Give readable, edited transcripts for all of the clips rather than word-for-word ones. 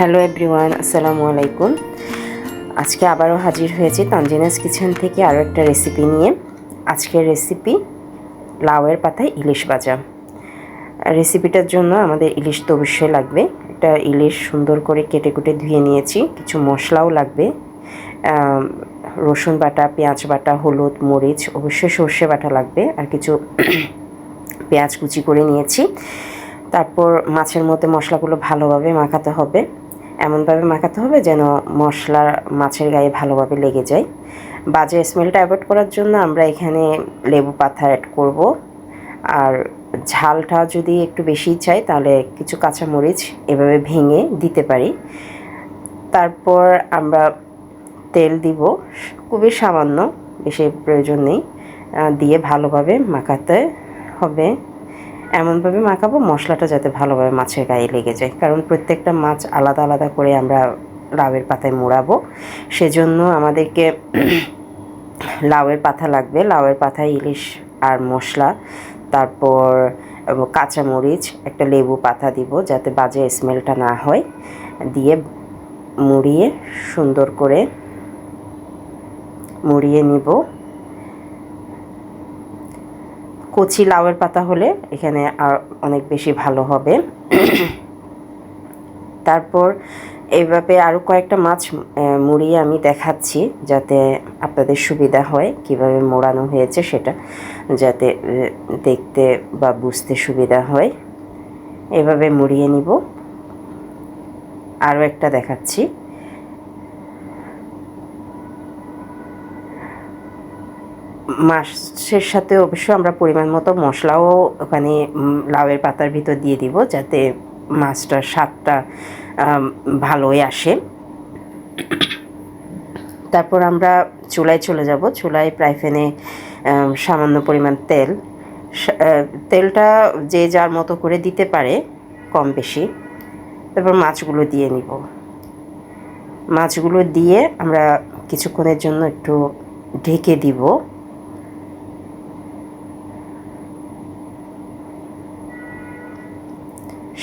Hello everyone, আসসালামু আলাইকুম। আজকে আবারও হাজির হয়েছি তানজিনাস কিচেন থেকে আরও একটা রেসিপি নিয়ে। আজকের রেসিপি লাউয়ের পাতায় ইলিশ ভাজা। রেসিপিটার জন্য আমাদের ইলিশ তো অবশ্যই লাগবে। একটা ইলিশ সুন্দর করে কেটে কুটে ধুয়ে নিয়েছি। কিছু মশলাও লাগবে, রসুন বাটা, পেঁয়াজ বাটা, হলুদ, মরিচ, অবশ্যই সর্ষে বাটা লাগবে, আর কিছু পেঁয়াজ কুচি করে নিয়েছি। তারপর মাছের মধ্যে মশলাগুলো ভালোভাবে মাখাতে হবে, এমনভাবে মাখাতে হবে যেন মশলা মাছের গায়ে ভালোভাবে লেগে যায়। বাজে স্মেলটা অ্যাভয়েড করার জন্য আমরা এখানে লেবু পাতা অ্যাড করব, আর ঝালটা যদি একটু বেশি চাই তাহলে কিছু কাঁচামরিচ এভাবে ভেঙে দিতে পারি। তারপর আমরা তেল দিব, খুবই সামান্য, বেশি প্রয়োজন নেই, দিয়ে ভালোভাবে মাখাতে হবে। এমনভাবে মাখাবো মশলাটা যাতে ভালোভাবে মাছের গায়ে লেগে যায়, কারণ প্রত্যেকটা মাছ আলাদা আলাদা করে আমরা লাউয়ের পাতায় মোড়াবো। সেজন্য আমাদেরকে লাউয়ের পাতা লাগবে। লাউয়ের পাতায় ইলিশ আর মশলা, তারপর কাঁচামরিচ, একটা লেবু পাতা দিব যাতে বাজে স্মেলটা না হয়, দিয়ে মুড়িয়ে সুন্দর করে মুড়িয়ে নিব। কচি লাউয়ের পাতা হলে এখানে আর অনেক বেশি ভালো হবে। তারপর এইভাবে আরও কয়েকটা মাছ মুড়িয়ে আমি দেখাচ্ছি যাতে আপনাদের সুবিধা হয় কিভাবে মোড়ানো হয়েছে, সেটা যাতে দেখতে বা বুঝতে সুবিধা হয়। এভাবে মুড়িয়ে নিব। আরও একটা দেখাচ্ছি। মাছের সাথে অবশ্যই আমরা পরিমাণ মতো মশলাও ওখানে লাউয়ের পাতার ভিতর দিয়ে দিব যাতে মাছটার স্বাদটা ভালোই আসে। তারপর আমরা চুলায় চলে যাব। চুলায় ফ্রাই প্যানে সামান্য পরিমাণ তেলটা যে যার মতো করে দিতে পারে, কম বেশি। তারপর মাছগুলো দিয়ে নিব। মাছগুলো দিয়ে আমরা কিছুক্ষণের জন্য একটু ঢেকে দিব।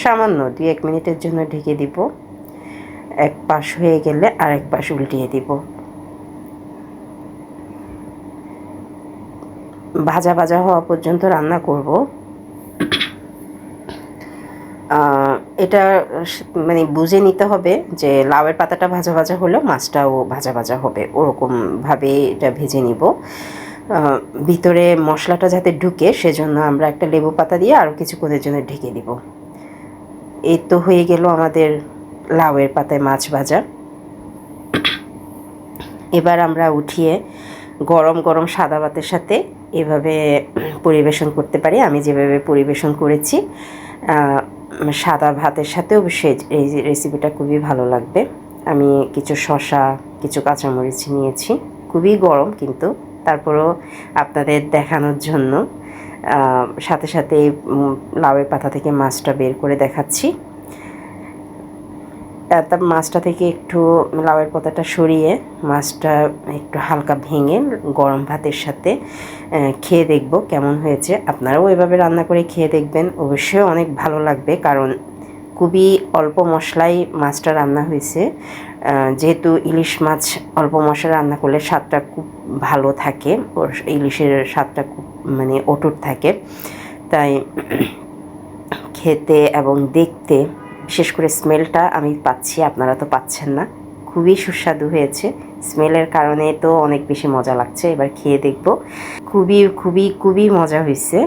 সামান্য 2-1 মিনিটের জন্য ঢেকে দিব। এক পাশ হয়ে গেলে আরেক পাশ উল্টিয়ে দিব। ভাজা ভাজা হওয়া পর্যন্ত রান্না করব। এটা মানে বুঝে নিতে হবে যে লাউয়ের পাতাটা ভাজা ভাজা হলেও মাছটাও ভাজা ভাজা হবে, ওরকমভাবে এটা ভেজে নিব। ভিতরে মশলাটা যাতে ঢুকে সেজন্য আমরা একটা লেবু পাতা দিয়ে আরও কিছুক্ষণের জন্য ঢেকে দিব। এই তো হয়ে গেল আমাদের লাউয়ের পাতায় মাছ ভাজা। এবার আমরা উঠিয়ে গরম গরম সাদা ভাতের সাথে এভাবে পরিবেশন করতে পারি। আমি যেভাবে পরিবেশন করেছি, সাদা ভাতের সাথে অবশ্যই এই রেসিপিটা খুবই ভালো লাগবে। আমি কিছু শসা, কিছু কাঁচামরিচ নিয়েছি, খুবই গরম কিন্তু তারপরেও আপনাদের দেখানোর জন্য সাথে সাথে লাউয়ের পাতা থেকে মাছটা বের করে দেখাচ্ছি। তার মাছটা থেকে একটু লাউয়ের পাতাটা সরিয়ে মাছটা একটু হালকা ভেঙে গরম ভাতের সাথে খেয়ে দেখব কেমন হয়েছে। আপনারাও এভাবে রান্না করে খেয়ে দেখবেন, অবশ্যই অনেক ভালো লাগবে, কারণ খুবই অল্প মশলায় মাছটা রান্না হয়েছে। যেহেতু ইলিশ মাছ অল্প মশলা রান্না করলে স্বাদটা খুব ভালো থাকে, ইলিশের স্বাদটা খুব মানে অটুট থাকে, তাই খেতে এবং দেখতে, বিশেষ করে স্মেলটা আমি পাচ্ছি, আপনারা তো পাচ্ছেন না, খুবই সুস্বাদু হয়েছে। স্মেলের কারণে তো অনেক বেশি মজা লাগছে। এবার খেয়ে দেখব। খুবই খুবই খুবই মজা হয়েছে।